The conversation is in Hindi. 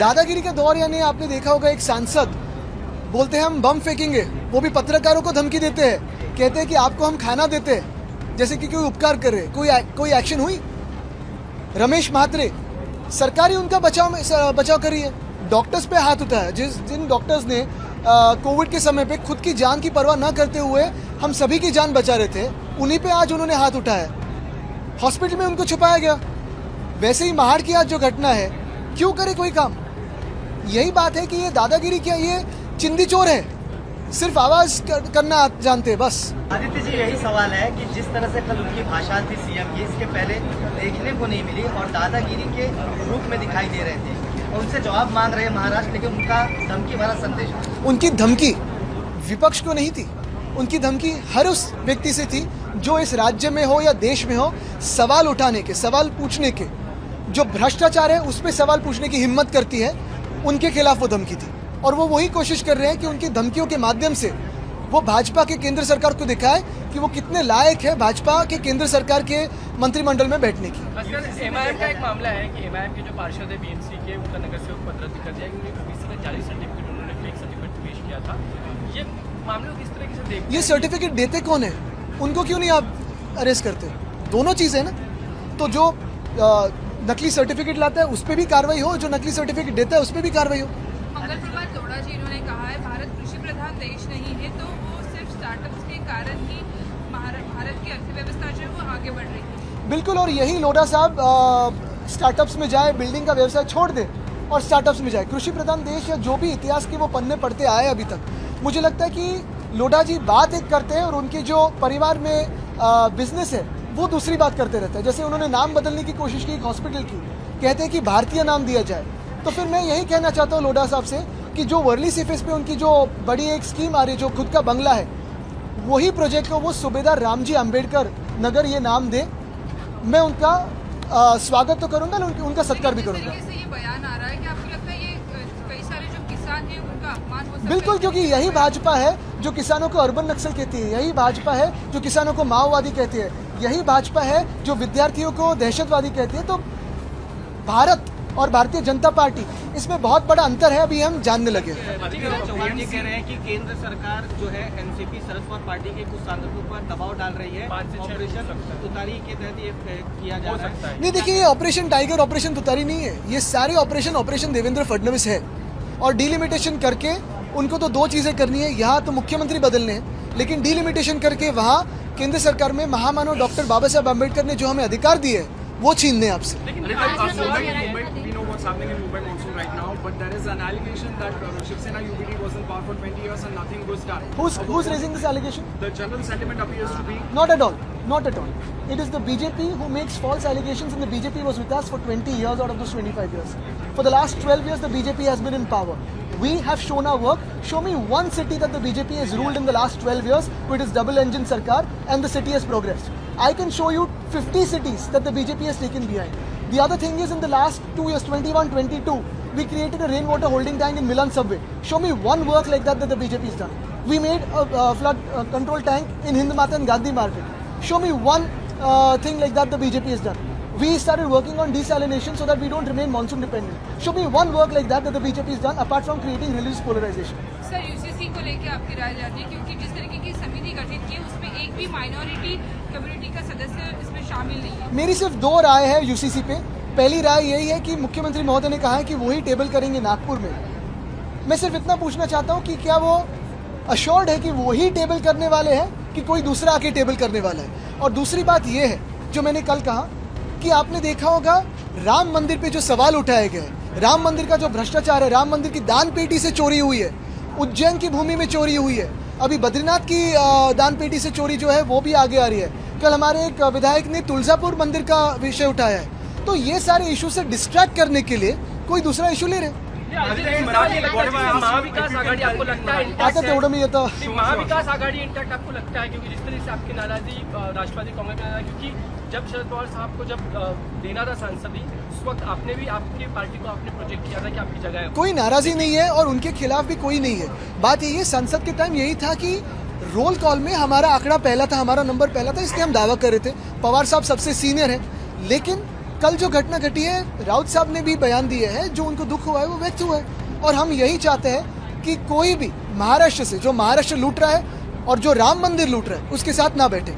दादागिरी का दौर, यानी आपने देखा होगा एक सांसद बोलते हैं हम बम फेंकेंगे, वो भी पत्रकारों को धमकी देते हैं, कहते हैं कि आपको हम खाना देते हैं, जैसे कि कोई उपकार कर रहे। कोई एक्शन हुई? रमेश म्हात्रे, सरकार ही उनका बचाव कर रही है। डॉक्टर्स पे हाथ उठाया, जिन डॉक्टर्स ने कोविड के समय पे खुद की जान की परवाह न करते हुए हम सभी की जान बचा रहे थे, उन्हीं पे आज उन्होंने हाथ उठाया। हॉस्पिटल में उनको छुपाया गया। वैसे ही महाड़ की आज जो घटना है, क्यों करे कोई काम? यही बात है कि ये दादागिरी क्या, ये चिंदी चोर है, सिर्फ आवाज करना जानते हैं बस। आदित्य जी, यही सवाल है कि जिस तरह से कल उनकी भाषा थी सीएम की, इसके पहले देखने को नहीं मिली और दादागिरी के रूप में दिखाई दे रहे थे। और उनसे जवाब मांग रहे हैं महाराष्ट्र, लेकिन उनका धमकी भरा संदेश। उनकी धमकी विपक्ष को नहीं थी, उनकी धमकी हर उस व्यक्ति से थी जो इस राज्य में हो या देश में हो, सवाल उठाने के, सवाल पूछने के, जो भ्रष्टाचार है उस पर सवाल पूछने की हिम्मत करती है, उनके खिलाफ वो धमकी थी। और वो वही कोशिश कर रहे हैं कि उनकी धमकियों के माध्यम से वो भाजपा के केंद्र सरकार को दिखाए कि वो कितने लायक है भाजपा के केंद्र सरकार के मंत्रिमंडल में बैठने की। एमआईएम का एक मामला है कि एमआईएम के जो पार्षद है बीएमसी के, उनका नगर सेवक पत्र दिखा दिया कि ओबीसी का जाली सर्टिफिकेट उन्होंने फेक सर्टिफिकेट पेश किया था। ये मामले को किस तरीके से देखते हैं? ये सर्टिफिकेट देते कौन है? उनको क्यों नहीं आप अरेस्ट करते? दोनों चीज़ है ना। तो जो नकली सर्टिफिकेट लाता है उस पर भी कार्रवाई हो, जो नकली सर्टिफिकेट देता है उस पर भी कार्रवाई हो। मंगल प्रभात लोढ़ा जी इन्होंने कहा है भारत कृषि प्रधान देश नहीं है, तो वो सिर्फ स्टार्टअप्स के कारण ही भारत की अर्थव्यवस्था जो है वो आगे बढ़ रही है। बिल्कुल, और यही लोढ़ा साहब स्टार्टअप्स में जाए, बिल्डिंग का व्यवसाय छोड़ दे और स्टार्टअप्स में जाए। कृषि प्रधान देश या जो भी इतिहास के वो पन्ने पढ़ते आए अभी तक, मुझे लगता है कि लोढ़ा जी बात एक करते हैं और उनके जो परिवार में बिजनेस है वो दूसरी बात करते रहते हैं। जैसे उन्होंने नाम बदलने की कोशिश की एक हॉस्पिटल की, कहते हैं कि भारतीय नाम दिया जाए। तो फिर मैं यही कहना चाहता हूँ लोढ़ा साहब से कि जो वर्ली सीफेस पे उनकी जो बड़ी एक स्कीम आ रही है, जो खुद का बंगला है, वही प्रोजेक्ट को वो सूबेदार रामजी अंबेडकर नगर ये नाम दे। मैं उनका स्वागत तो करूँगा, उनका सत्कार भी करूँगा। ये बयान आ रहा है कि आपको लगता है ये कई सारे जो किसान हैं उनका अपमान हो सकता है? बिल्कुल, क्योंकि यही भाजपा है जो किसानों को अर्बन नक्सल कहती है, यही भाजपा है जो किसानों को माओवादी कहती है, यही भाजपा है जो विद्यार्थियों को दहशतवादी कहती है। तो भारत और भारतीय जनता पार्टी, इसमें बहुत बड़ा अंतर है, अभी हम जानने लगे। चौहान जी कह रहे हैं कि केंद्र सरकार जो है एनसीपी शरद पवार पार्टी के कुछ सांसदों पर दबाव डाल रही है, ऑपरेशन तुतारी के तहत ये किया जा सकता है। नहीं, देखिए, ये ऑपरेशन टाइगर, ऑपरेशन तुतारी नहीं है, ये सारे ऑपरेशन देवेंद्र फडणवीस है। और डिलिमिटेशन करके उनको तो दो चीज़ें करनी है, यहाँ तो मुख्यमंत्री बदलने हैं, लेकिन डिलिमिटेशन करके वहाँ केंद्र सरकार में महामानव डॉक्टर बाबा साहब अम्बेडकर ने जो हमें अधिकार दिए वो छीनने आपसे। happening in Mumbai monsoon right now, but there is an allegation that Shiv Sena UBD was in power for 20 years and nothing was done. Who's raising this allegation? The general sentiment appears to be Not at all. Not at all. It is the BJP who makes false allegations, and the BJP was with us for 20 years out of those 25 years. For the last 12 years, the BJP has been in power. We have shown our work. Show me one city that the BJP has ruled in the last 12 years with its double-engine sarkar and the city has progressed. I can show you 50 cities that the BJP has taken behind. The other thing is, in the last 2 years, 21-22, we created a rainwater holding tank in Milan subway. Show me one work like that the BJP has done. We made a flood control tank in Hind Mata and Gandhi Market. Show me one thing like that the BJP has done. We started working on desalination so that we don't remain monsoon dependent. Show me one work like that the BJP has done apart from creating religious polarization. Sir, UCC को लेके आपकी राय जाननी है, क्योंकि जिस तरीके की समिति गठित की है उसमें एक भी माइनॉरिटी कम्युनिटी का सदस्य इसमें शामिल नहीं है। मेरी सिर्फ दो राय है यूसीसी पे। पहली राय यही है कि मुख्यमंत्री महोदय ने कहा है कि वही टेबल करेंगे नागपुर में। मैं सिर्फ इतना पूछना चाहता हूँ कि क्या वो अश्योर्ड है कि वही टेबल करने वाले हैं कि कोई दूसरा आके टेबल करने वाला है। और दूसरी बात ये है जो मैंने कल कहा कि आपने देखा होगा राम मंदिर पे जो सवाल उठाए गए, राम मंदिर का जो भ्रष्टाचार है, राम मंदिर की दान पेटी से चोरी हुई है, उज्जैन की भूमि में चोरी हुई है, अभी बद्रीनाथ की दान पेटी से चोरी जो है वो भी आगे आ रही है। कल हमारे एक विधायक ने तुलजापुर मंदिर का विषय उठाया है। तो ये सारे इशू से डिस्ट्रैक्ट करने के लिए कोई दूसरा इशू ले रहे। महाविकास आघाडी आपको लगता है आता तेवढं मी येतं महाविकास आघाडी इंटैक्ट आपको लगता है, क्योंकि जिस तरह से आपकी नाराजगी राष्ट्रवादी कांग्रेस में, क्योंकि जब शरद पवार साहब को जब देना था सांसदी, उस वक्त आपने भी आपकी पार्टी को आपने प्रोजेक्ट किया था कि आपकी जगह है। कोई नाराजगी नहीं है और उनके खिलाफ भी कोई नहीं है। बात यही है, संसद के टाइम यही था कि रोल कॉल में हमारा आंकड़ा पहला था, हमारा नंबर पहला था, इसलिए हम दावा कर रहे थे। पवार साहब सबसे सीनियर हैं, लेकिन कल जो घटना घटी है, राउत साहब ने भी बयान दिए हैं, जो उनको दुख हुआ है वो व्यक्त हुआ है। और हम यही चाहते हैं कि कोई भी महाराष्ट्र से जो महाराष्ट्र लूट रहा है और जो राम मंदिर लूट रहा है उसके साथ ना बैठे।